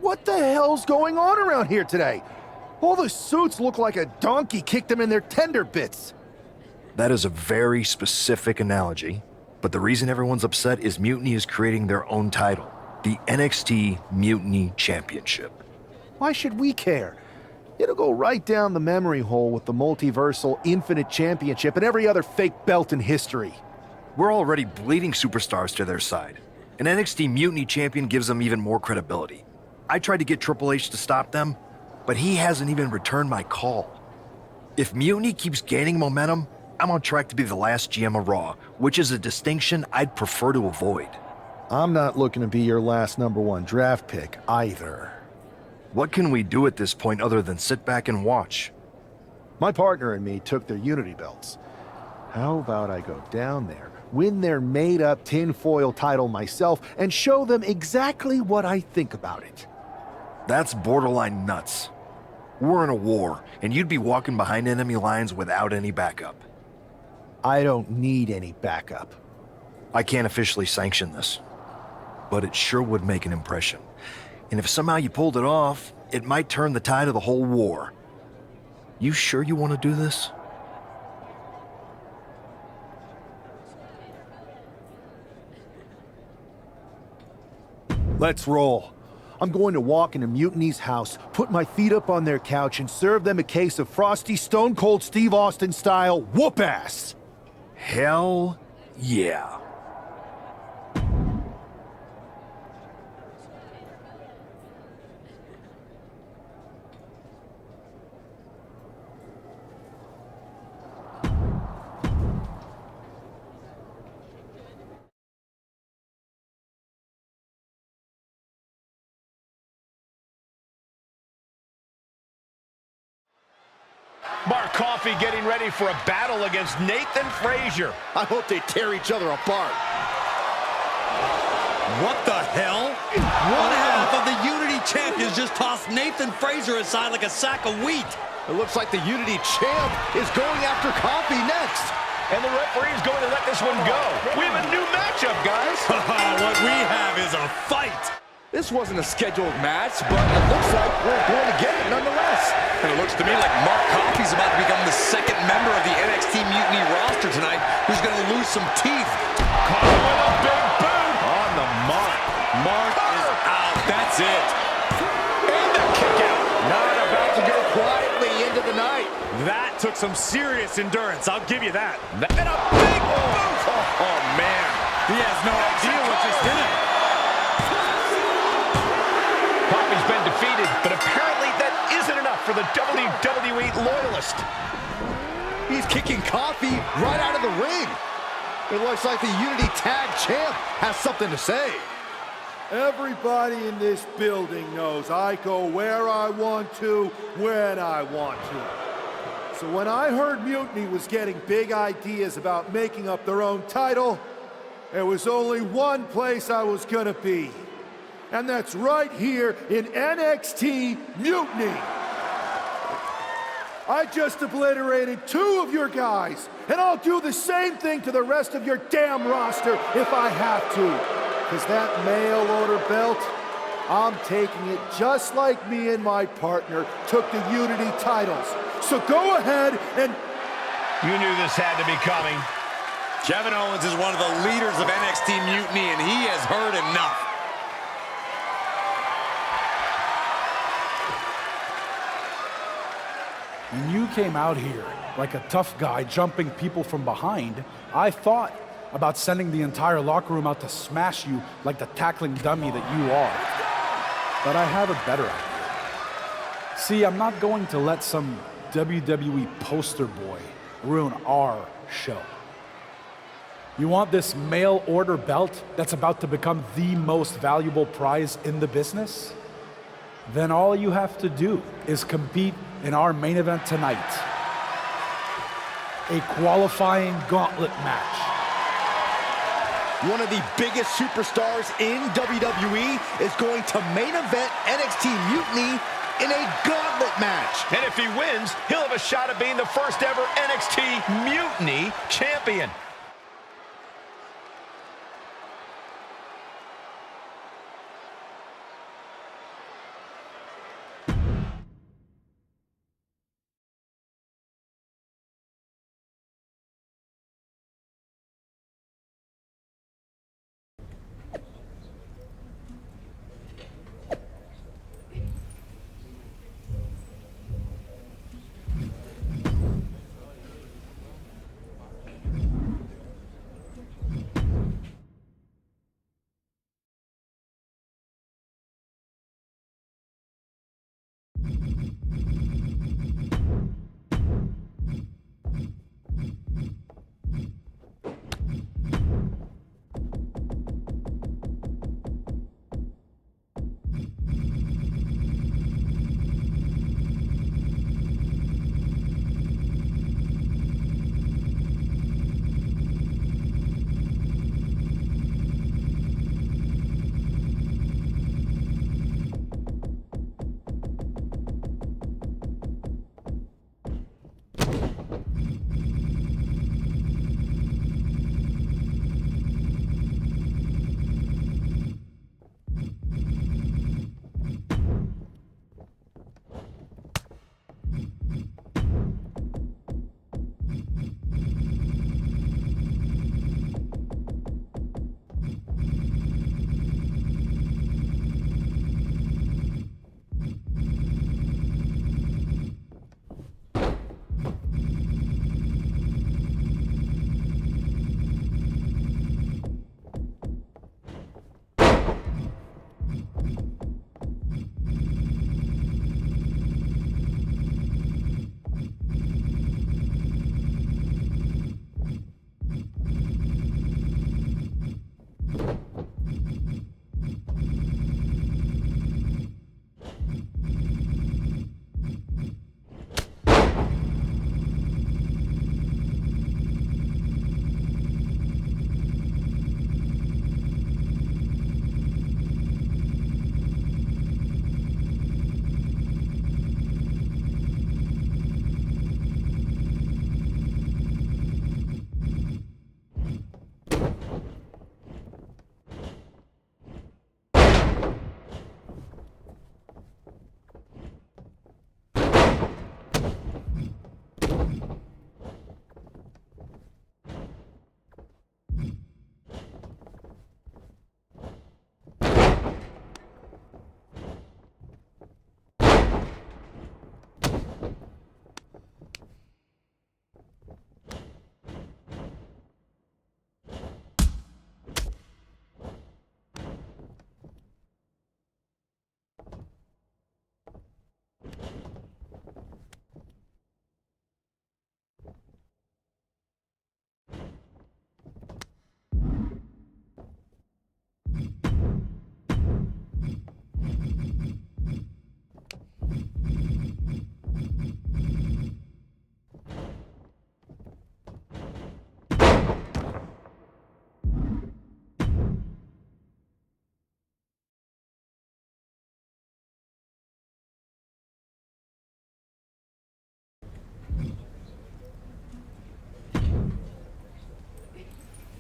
What the hell's going on around here today? All the suits look like a donkey kicked them in their tender bits. That is a very specific analogy, but the reason everyone's upset is Mutiny is creating their own title, the NXT Mutiny Championship. Why should we care? It'll go right down the memory hole with the Multiversal Infinite Championship and every other fake belt in history. We're already bleeding superstars to their side. An NXT Mutiny champion gives them even more credibility. I tried to get Triple H to stop them, but he hasn't even returned my call. If Mutiny keeps gaining momentum, I'm on track to be the last GM of Raw, which is a distinction I'd prefer to avoid. I'm not looking to be your last #1 draft pick either. What can we do at this point other than sit back and watch? My partner and me took their Unity belts. How about I go down there, win their made-up tinfoil title myself, and show them exactly what I think about it? That's borderline nuts. We're in a war, and you'd be walking behind enemy lines without any backup. I don't need any backup. I can't officially sanction this, but it sure would make an impression. And if somehow you pulled it off, it might turn the tide of the whole war. You sure you want to do this? Let's roll. I'm going to walk into Mutiny's house, put my feet up on their couch, and serve them a case of frosty Stone Cold Steve Austin style whoop-ass. Hell yeah. Mark Coffey getting ready for a battle against Nathan Frazier. I hope they tear each other apart. What the hell? One half of the Unity champions just tossed Nathan Frazier aside like a sack of wheat. It looks like the Unity champ is going after Coffey next. And the referee is going to let this one go. We have a new matchup, guys. What we have is a fight. This wasn't a scheduled match, but it looks like we're going to get it nonetheless. And it looks to me like Mark Coffey's about to become the second member of the NXT Mutiny roster tonight who's going to lose some teeth. Coffey with a big boot. On the mark. Mark is out. That's it. And a kick out. Not about to go quietly into the night. That took some serious endurance. I'll give you that. And a big boot. Oh, man. He has no idea what just hit him. Coffey's been defeated, but apparently that isn't enough for the WWE loyalist. He's kicking Coffey right out of the ring. It looks like the Unity Tag Champ has something to say. Everybody in this building knows I go where I want to, when I want to. So when I heard Mutiny was getting big ideas about making up their own title, there was only one place I was gonna be. And that's right here in NXT Mutiny. I just obliterated 2 of your guys, and I'll do the same thing to the rest of your damn roster if I have to. Because that mail order belt, I'm taking it just like me and my partner took the Unity titles. So go ahead and... You knew this had to be coming. Kevin Owens is one of the leaders of NXT Mutiny, and he has heard enough. When you came out here like a tough guy jumping people from behind, I thought about sending the entire locker room out to smash you like the tackling dummy that you are. But I have a better idea. See, I'm not going to let some WWE poster boy ruin our show. You want this mail order belt that's about to become the most valuable prize in the business? Then all you have to do is compete in our main event tonight. A qualifying gauntlet match. One of the biggest superstars in WWE is going to main event NXT Mutiny in a gauntlet match. And if he wins, he'll have a shot at being the first ever NXT Mutiny champion.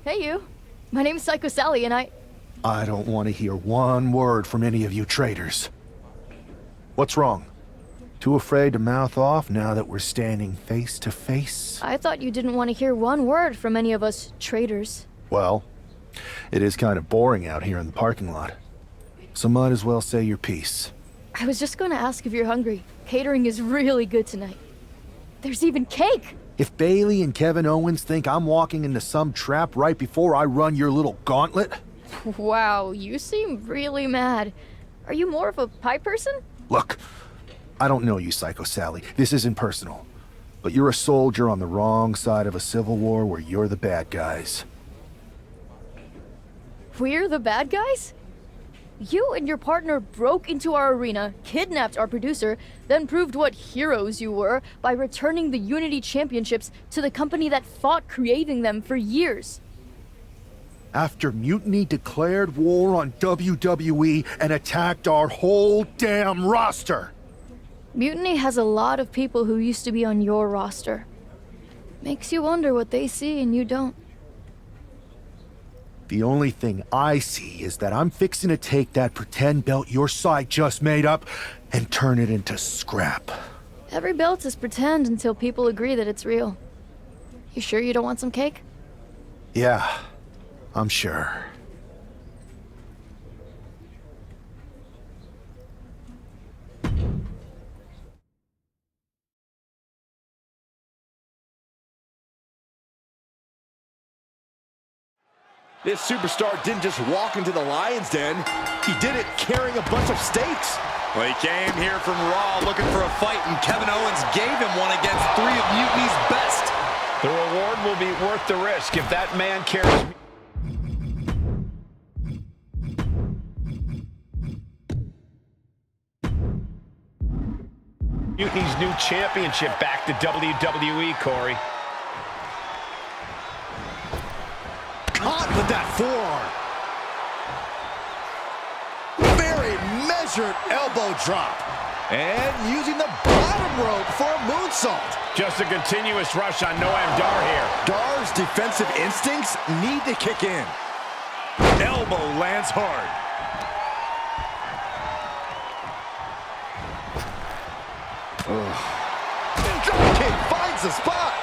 Hey, you. My name's Psycho Sally, and I don't want to hear one word from any of you traitors. What's wrong? Too afraid to mouth off now that we're standing face to face? I thought you didn't want to hear one word from any of us traitors. Well, it is kind of boring out here in the parking lot. So might as well say your piece. I was just going to ask if you're hungry. Catering is really good tonight. There's even cake! If Bailey and Kevin Owens think I'm walking into some trap right before I run your little gauntlet... Wow, you seem really mad. Are you more of a pie person? Look, I don't know you, Psycho Sally. This isn't personal. But you're a soldier on the wrong side of a civil war where you're the bad guys. We're the bad guys? You and your partner broke into our arena, kidnapped our producer, then proved what heroes you were by returning the Unity Championships to the company that fought creating them for years. After Mutiny declared war on WWE and attacked our whole damn roster. Mutiny has a lot of people who used to be on your roster. Makes you wonder what they see and you don't. The only thing I see is that I'm fixing to take that pretend belt your side just made up and turn it into scrap. Every belt is pretend until people agree that it's real. You sure you don't want some cake? Yeah, I'm sure. This superstar didn't just walk into the Lion's Den. He did it carrying a bunch of steaks. Well, he came here from Raw looking for a fight, and Kevin Owens gave him one against 3 of Mutiny's best. The reward will be worth the risk if that man carries... Mutiny's new championship back to WWE, Corey. Caught with that forearm. Very measured elbow drop. And using the bottom rope for a moonsault. Just a continuous rush on Noam Dar here. Dar's defensive instincts need to kick in. Elbow lands hard. Dropkick finds the spot.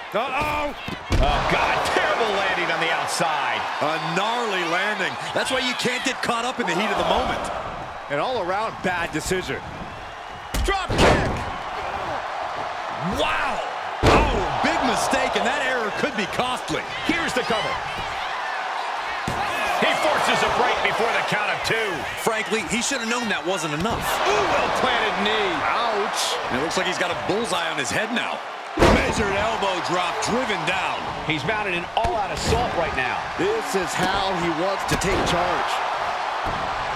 Uh-oh! Oh, God, terrible landing on the outside. A gnarly landing. That's why you can't get caught up in the heat of the moment. An all-around bad decision. Drop kick. Wow! Oh, big mistake, and that error could be costly. Here's the cover. He forces a break before the count of 2. Frankly, he should have known that wasn't enough. Ooh, well-planted knee. Ouch! And it looks like he's got a bullseye on his head now. Measured elbow drop driven down. He's mounted an all-out assault right now. This is how he wants to take charge.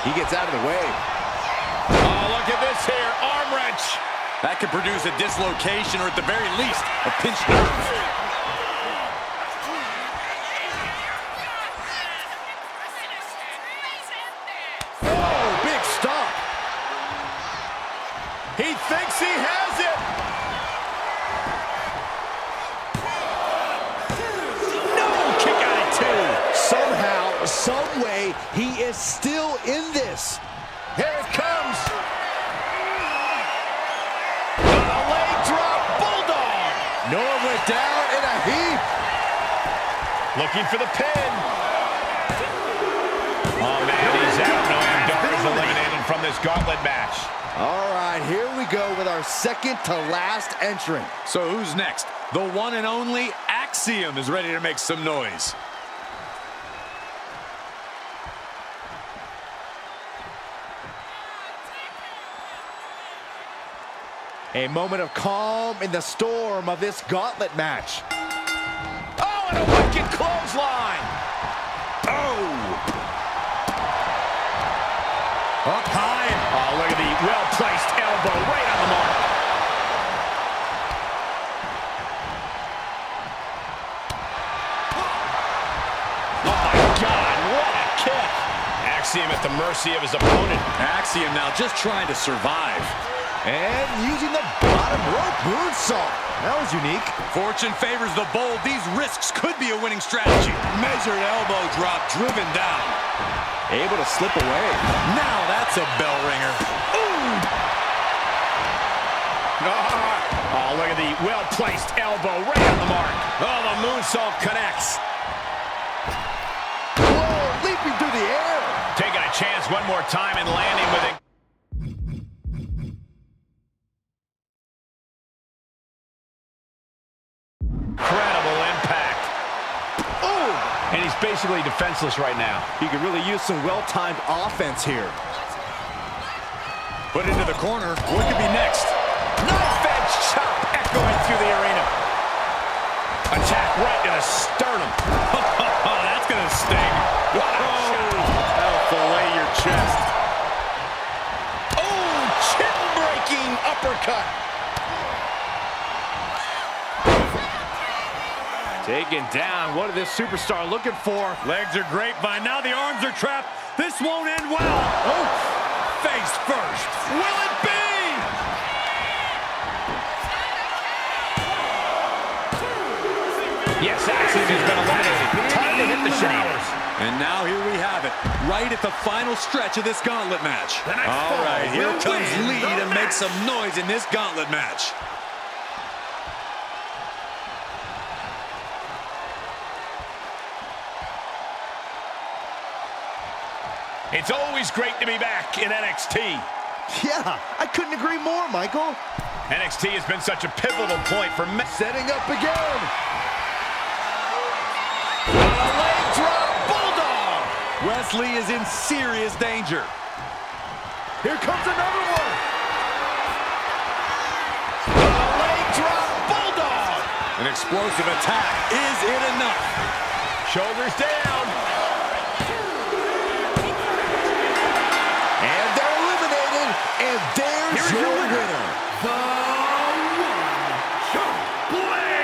He gets out of the way. Oh, look at this here. Arm wrench. That could produce a dislocation or at the very least, a pinched nerve. Oh, big stop. He thinks he has it. Somehow, some way, he is still in this. Here it comes. The leg drop bulldog. Noah went down in a heap. Looking for the pin. Oh, man, he's out. Noam Dar is eliminated from this gauntlet match. All right, here we go with our second to last entrant. So who's next? The one and only Axiom is ready to make some noise. A moment of calm in the storm of this gauntlet match. Oh, and a wicked clothesline. Oh! Up high. Oh, look at the well-placed elbow right on the mark. Oh, my God, what a kick. Axiom at the mercy of his opponent. Axiom now just trying to survive. And using the bottom rope moonsault. That was unique. Fortune favors the bold. These risks could be a winning strategy. Measured elbow drop, driven down. Able to slip away. Now that's a bell ringer. Ooh! Oh, look at the well-placed elbow right on the mark. Oh, the moonsault connects. Whoa, leaping through the air. Taking a chance one more time and landing with it. Incredible impact. Oh! And he's basically defenseless right now. He could really use some well-timed offense here. Put into the corner. What could be next? Knife-edge chop echoing through the arena. Attack right to the sternum. Oh, that's going to sting. What a shot. That'll fillet your chest. Oh, chin-breaking uppercut. Taken down. What is this superstar looking for? Legs are grapevine. Now the arms are trapped. This won't end well. Oh, face first. Will it be? Yes, Axel has been eliminated. Time to hit the showers. And now here we have it, right at the final stretch of this gauntlet match. All right, here comes Lee to make some noise in this gauntlet match. It's always great to be back in NXT. Yeah, I couldn't agree more, Michael. NXT has been such a pivotal point for me. Setting up again. A leg drop bulldog. Wesley is in serious danger. Here comes another one. A leg drop bulldog. An explosive attack. Is it enough? Shoulders down. And they're eliminated. And there's your winner. Blade.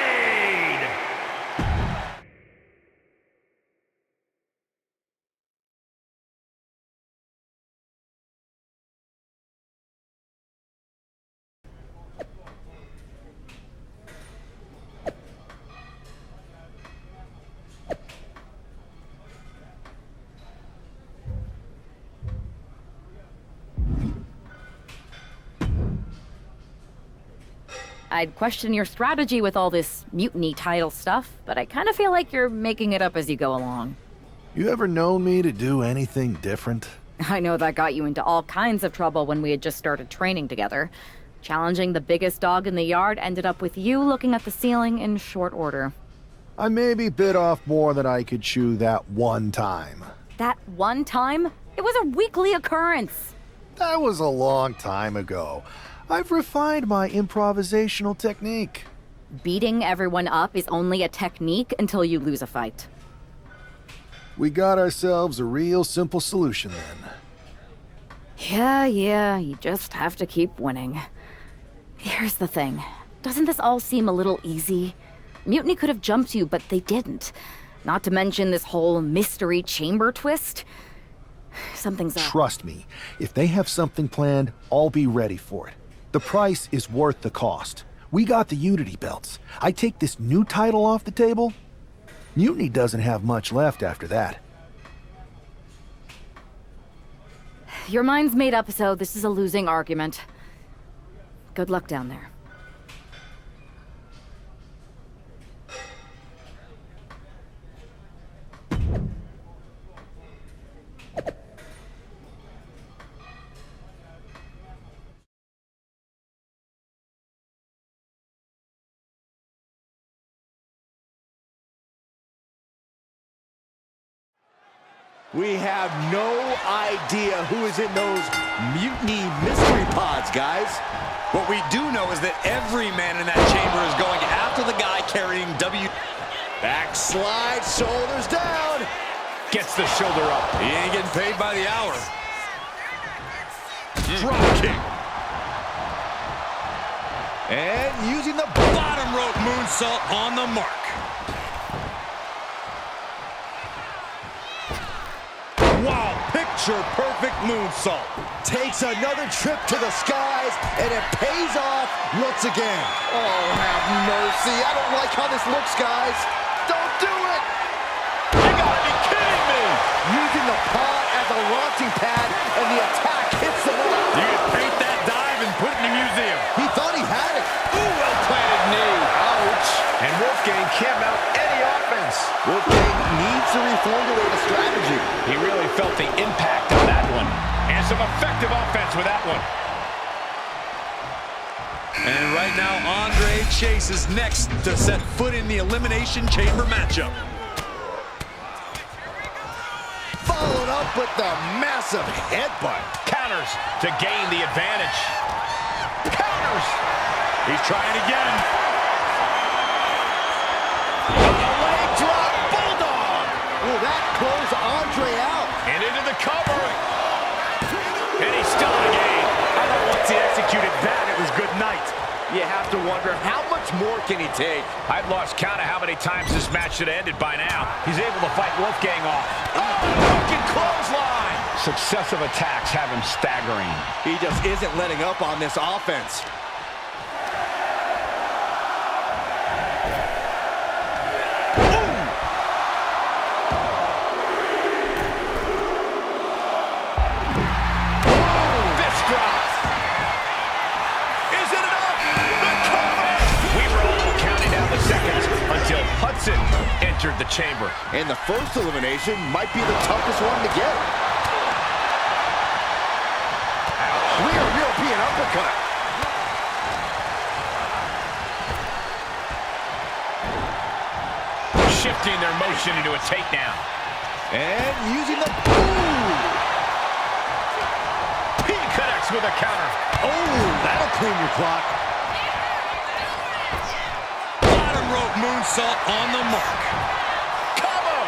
I'd question your strategy with all this mutiny title stuff, but I kind of feel like you're making it up as you go along. You ever known me to do anything different? I know that got you into all kinds of trouble when we had just started training together. Challenging the biggest dog in the yard ended up with you looking at the ceiling in short order. I maybe bit off more than I could chew that one time. That one time? It was a weekly occurrence. That was a long time ago. I've refined my improvisational technique. Beating everyone up is only a technique until you lose a fight. We got ourselves a real simple solution then. Yeah, you just have to keep winning. Here's the thing. Doesn't this all seem a little easy? Mutiny could have jumped you, but they didn't. Not to mention this whole mystery chamber twist. Something's up. Trust me, if they have something planned, I'll be ready for it. The price is worth the cost. We got the Unity belts. I take this new title off the table. Mutiny doesn't have much left after that. Your mind's made up, so this is a losing argument. Good luck down there. We have no idea who is in those mutiny mystery pods, guys. What we do know is that every man in that chamber is going after the guy carrying Backslide, shoulders down. Gets the shoulder up. He ain't getting paid by the hour. Drop kick. And using the Bottom rope moonsault on the mark. wow, picture-perfect moonsault. Takes another trip to the skies, and it pays off once again. Oh, have mercy. I don't like how this looks, guys. Don't do it! You gotta be kidding me! Using the pod as a launching pad, and the attack hits the mark. You could paint that dive and put it in a museum. He thought he had it. Ooh, well-planted knee. Ouch. And Wolfgang can't mount any offense. Wolfgang needs to reformulate a strategy. He really felt the impact of that one. And some effective offense with that one. And right now, Andre Chase is next to set foot in the Elimination Chamber matchup. Followed up with the massive headbutt. Counters to gain the advantage. Counters. He's trying again. A leg drop bulldog. Will that close Andre out? And into the cover. And he's still in the game. I thought once he executed that, it was good night. You have to wonder, how much more can he take? I've lost count of how many times this match should have ended by now. He's able to fight Wolfgang off. Oh, broken clothesline! Successive attacks have him staggering. He just isn't letting up on this offense. Entered the chamber. And the first elimination might be the toughest one to get. Rear European uppercut. Shifting their motion into a takedown. And using the boom. He connects with a counter. Oh, that'll clean your clock. Rope moonsault on the mark. Cover!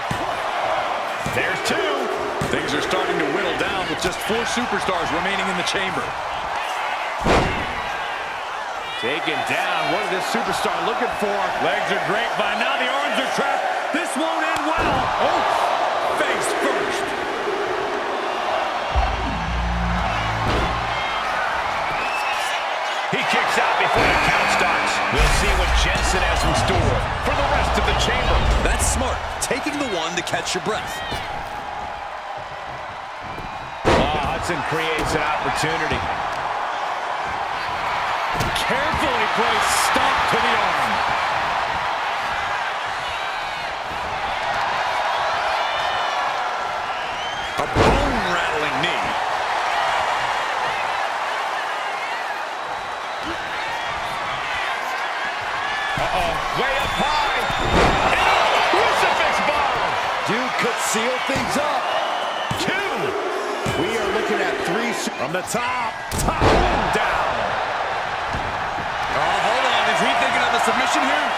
There's two. Things are starting to whittle down with just 4 superstars remaining in the chamber. Taken down. What is this superstar looking for? Legs are great by now. The arms are trapped. This won't end well. Oh, face first. He kicks out before the count starts. We'll see what Jensen has in store for the rest of the chamber. That's smart. Taking the one to catch your breath. Hudson creates an opportunity. Carefully placed stomp to the arm. A bone-rattling knee. Way up high. Crucifix bomb. Dude could seal things up. 2. We are looking at 3 From the top. Top and down. Oh, hold on. Is he thinking of a submission here?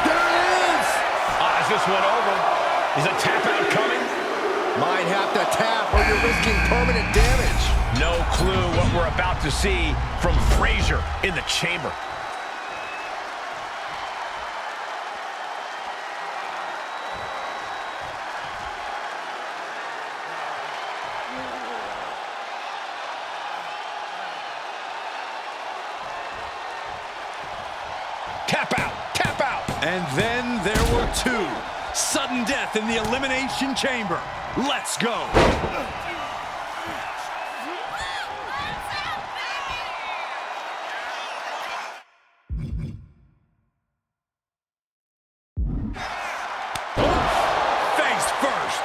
There it is. Is this one over? Is a tap out coming? Might have to tap or you're risking permanent damage. No clue what we're about to see from Frazier in the chamber. Tap out! Tap out! And then there were 2. Sudden death in the Elimination Chamber. Let's go. Face first.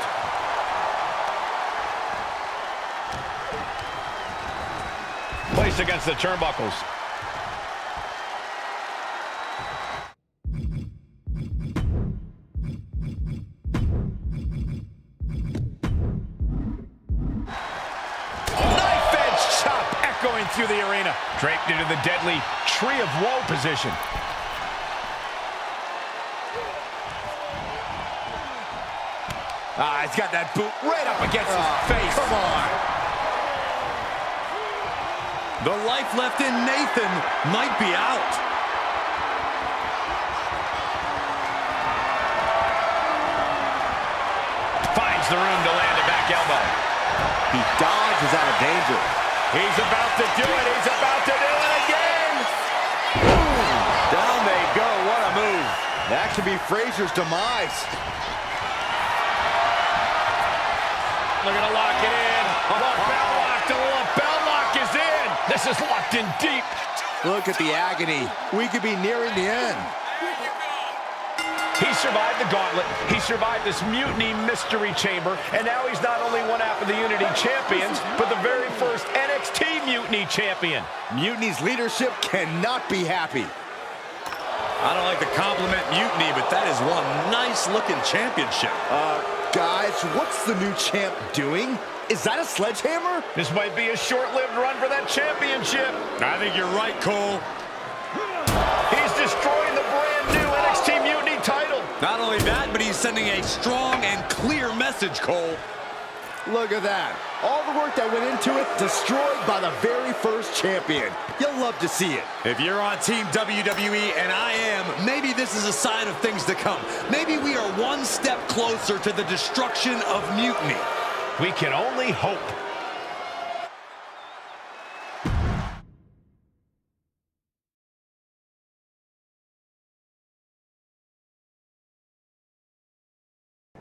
Placed against the turnbuckles. Going through the arena. Draped into the deadly Tree of Woe position. He's got that boot right up against his face. Come on. The life left in Nathan might be out. Finds the room to land it back elbow. He dodges out of danger. He's about to do it. He's about to do it again. Down they go. What a move. That could be Fraser's demise. Looking to lock it in. Lapel lock. The lapel lock is in. This is locked in deep. Look at the agony. We could be nearing the end. He survived the gauntlet. He survived this Mutiny Mystery Chamber. And now he's not only one half of the Unity Champions, but the very first NXT Mutiny Champion. Mutiny's leadership cannot be happy. I don't like to compliment Mutiny, but that is one nice-looking championship. Guys, what's the new champ doing? Is that a sledgehammer? This might be a short-lived run for that championship. I think you're right, Cole. He's destroying the brand new NXT Mutiny title. Not only that, but he's sending a strong and clear message, Cole. Look at that. All the work that went into it, destroyed by the very first champion. You'll love to see it. If you're on Team WWE, and I am, maybe this is a sign of things to come. Maybe we are one step closer to the destruction of Mutiny. We can only hope.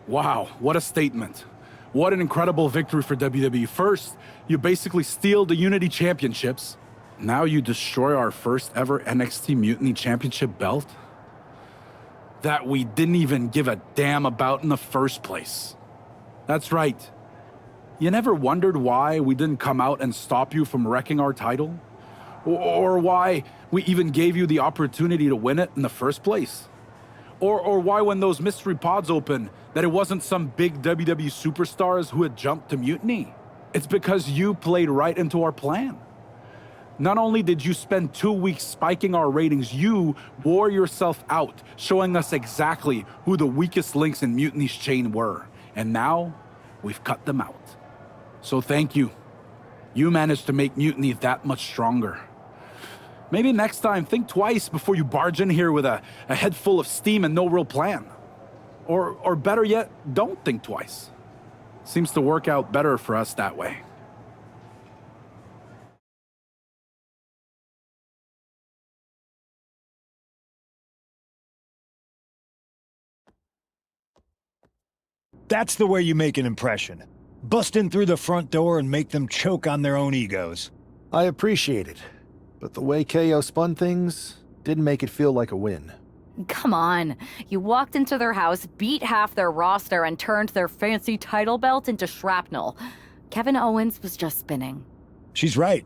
Wow, what a statement. What an incredible victory for WWE. First, you basically steal the Unity Championships. Now you destroy our first ever NXT Mutiny Championship belt that we didn't even give a damn about in the first place. That's right. You never wondered why we didn't come out and stop you from wrecking our title? Or why we even gave you the opportunity to win it in the first place? Or why when those mystery pods opened, that it wasn't some big WWE superstars who had jumped to Mutiny? It's because you played right into our plan. Not only did you spend 2 weeks spiking our ratings, you wore yourself out, showing us exactly who the weakest links in Mutiny's chain were. And now, we've cut them out. So thank you. You managed to make Mutiny that much stronger. Maybe next time, think twice before you barge in here with a head full of steam and no real plan. Or better yet, don't think twice. Seems to work out better for us that way. That's the way you make an impression. Bust in through the front door and make them choke on their own egos. I appreciate it, but the way KO spun things didn't make it feel like a win. Come on. You walked into their house, beat half their roster, and turned their fancy title belt into shrapnel. Kevin Owens was just spinning. She's right.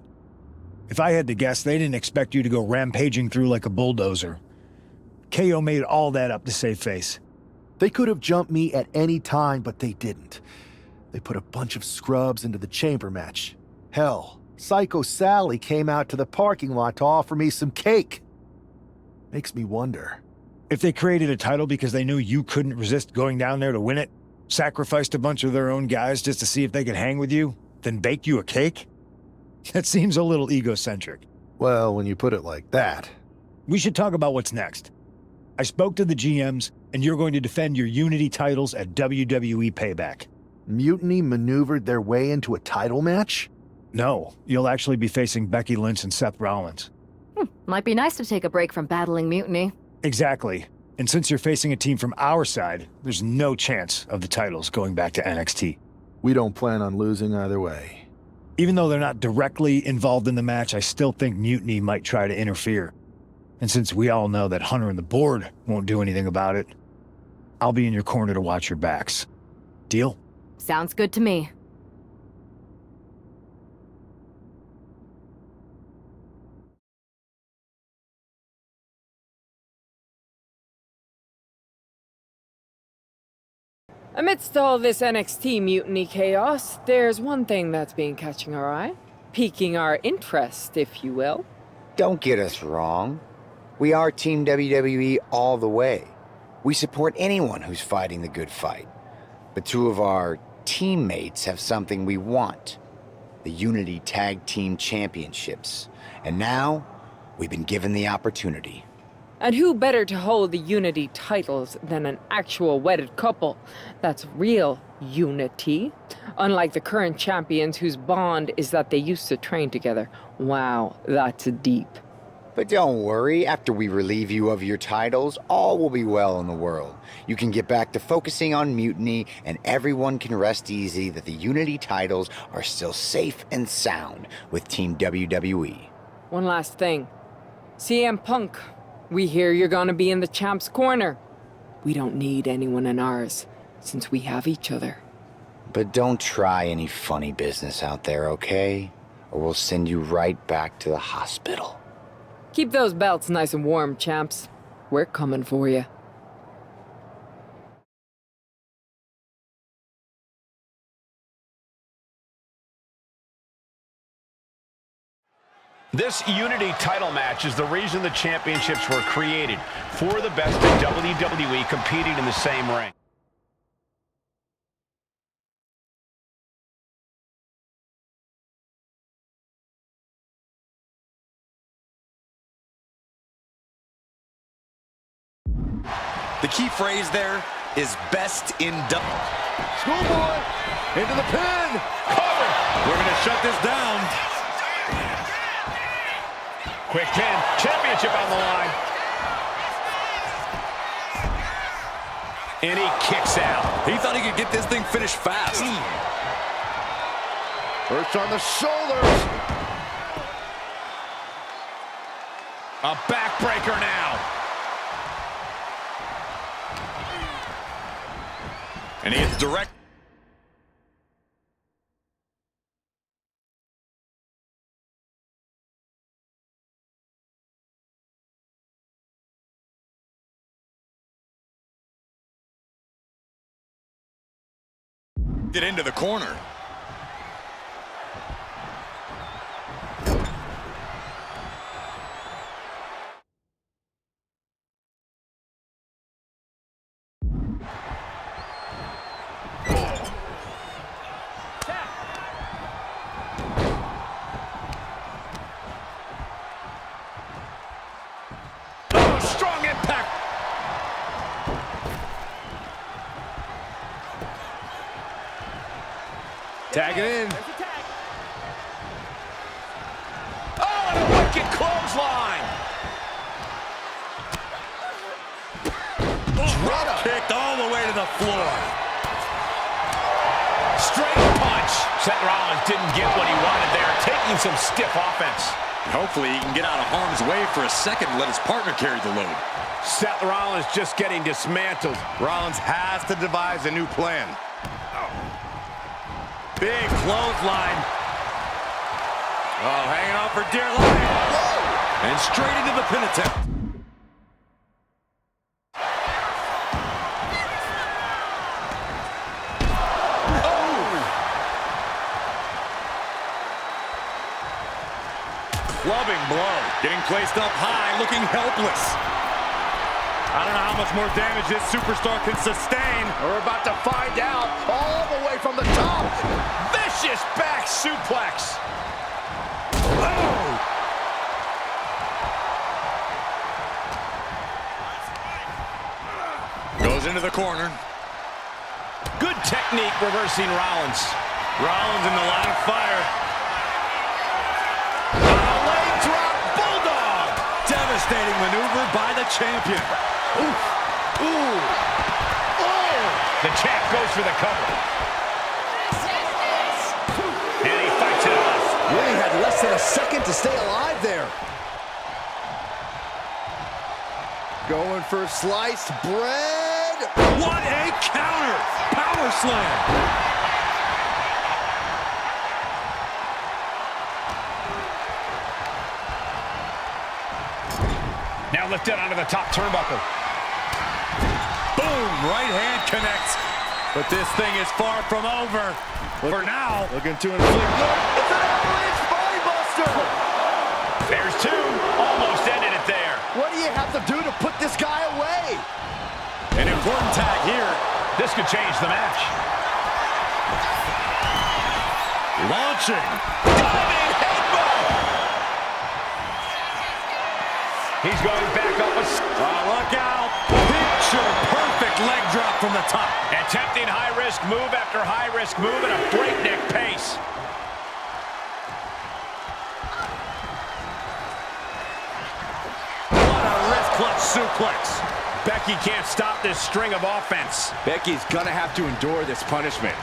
If I had to guess, they didn't expect you to go rampaging through like a bulldozer. KO made all that up to save face. They could have jumped me at any time, but they didn't. They put a bunch of scrubs into the chamber match. Hell, Psycho Sally came out to the parking lot to offer me some cake. Makes me wonder. If they created a title because they knew you couldn't resist going down there to win it, sacrificed a bunch of their own guys just to see if they could hang with you, then baked you a cake? That seems a little egocentric. Well, when you put it like that. We should talk about what's next. I spoke to the GMs, and you're going to defend your Unity titles at WWE Payback. Mutiny maneuvered their way into a title match? No, you'll actually be facing Becky Lynch and Seth Rollins. Might be nice to take a break from battling Mutiny. Exactly. And since you're facing a team from our side, there's no chance of the titles going back to NXT. We don't plan on losing either way. Even though they're not directly involved in the match, I still think Mutiny might try to interfere. And since we all know that Hunter and the board won't do anything about it, I'll be in your corner to watch your backs. Deal? Sounds good to me. Amidst all this NXT mutiny chaos, there's one thing that's been catching our eye. Piquing our interest, if you will. Don't get us wrong. We are Team WWE all the way. We support anyone who's fighting the good fight. But two of our teammates have something we want. The Unity Tag Team Championships. And now, we've been given the opportunity. And who better to hold the Unity titles than an actual wedded couple? That's real unity. Unlike the current champions whose bond is that they used to train together. Wow, that's deep. But don't worry, after we relieve you of your titles, all will be well in the world. You can get back to focusing on Mutiny, and everyone can rest easy that the Unity titles are still safe and sound with Team WWE. One last thing. CM Punk, we hear you're gonna be in the champ's corner. We don't need anyone in ours, since we have each other. But don't try any funny business out there, okay? Or we'll send you right back to the hospital. Keep those belts nice and warm, champs. We're coming for you. This Unity title match is the reason the championships were created. For the best in WWE competing in the same ring. The key phrase there is best in double. Schoolboy into the pin. Cover. We're going to shut this down. Quick pin. Championship on the line. And he kicks out. He thought he could get this thing finished fast. First on the shoulders. A backbreaker now. And he hits direct. Get into the corner. Tag it in. Oh, and a wicked clothesline. Drop kicked all the way to the floor. Straight punch. Seth Rollins didn't get what he wanted there, taking some stiff offense. Hopefully he can get out of harm's way for a second and let his partner carry the load. Seth Rollins just getting dismantled. Rollins has to devise a new plan. Big clothesline. Oh, hanging on for dear life. Whoa! And straight into the pin attempt. Oh! Clubbing blow. Getting placed up high, looking helpless. I don't know how much more damage this superstar can sustain. We're about to find out, all the way from the top. Vicious back suplex. Oh! Goes into the corner. Good technique reversing Rollins. Rollins in the line of fire. A leg drop bulldog. Devastating maneuver by the champion. Ooh. Ooh. Oh. The champ goes for the cover. And he fights it off. Really had less than a second to stay alive there. Going for sliced bread. What a counter! Power slam. Now lifted onto the top turnbuckle. Boom! Right hand connects. But this thing is far from over. For now. Looking to inflict. Look, it's an avalanche body buster. There's two. Almost ended it there. What do you have to do to put this guy away? An important tag here. This could change the match. Launching. Diving headbutt. He's going back up. Look out. Picture-perfect leg drop from the top. Attempting high-risk move after high-risk move at a breakneck pace. What a wrist clutch suplex. Becky can't stop this string of offense. Becky's gonna have to endure this punishment.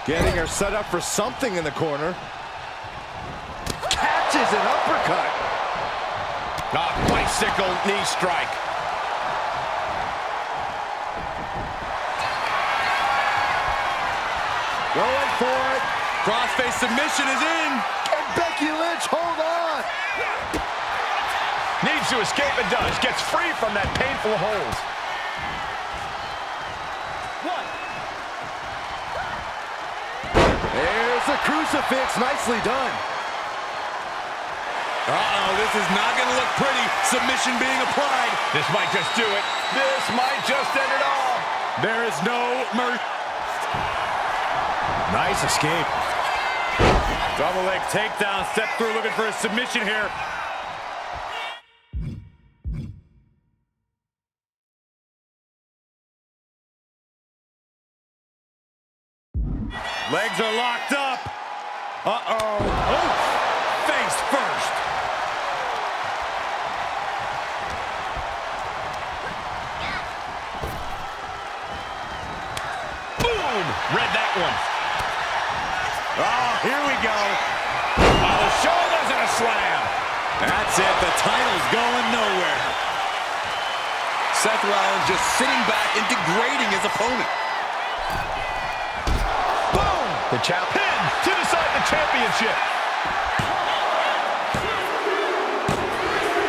Getting her set up for something in the corner. Catches an uppercut. Bicycle knee strike. Going for it. Crossface submission is in. And Becky Lynch, hold on. Needs to escape and does. Gets free from that painful hold. There's the crucifix. Nicely done. Uh-oh, this is not going to look pretty. Submission being applied. This might just do it. This might just end it all. There is no mercy. Nice escape. Double leg takedown. Step through looking for a submission here. Legs are locked up. Uh-oh. Oh, face first. Boom! Read that one. Oh, here we go. Oh, the shoulders and a slam. That's it. The title's going nowhere. Seth Rollins just sitting back and degrading his opponent. Boom! The champ pin to decide the championship.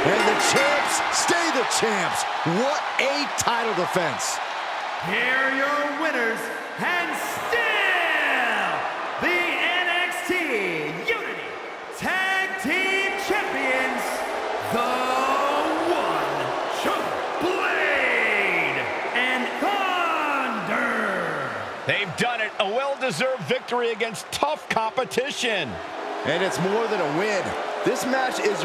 And the champs stay the champs. What a title defense. Here are your winners, and still the NXT Unity Tag Team Champions, the One, Blade and Thunder. They've done it. A well-deserved victory against tough competition. And it's more than a win. This match is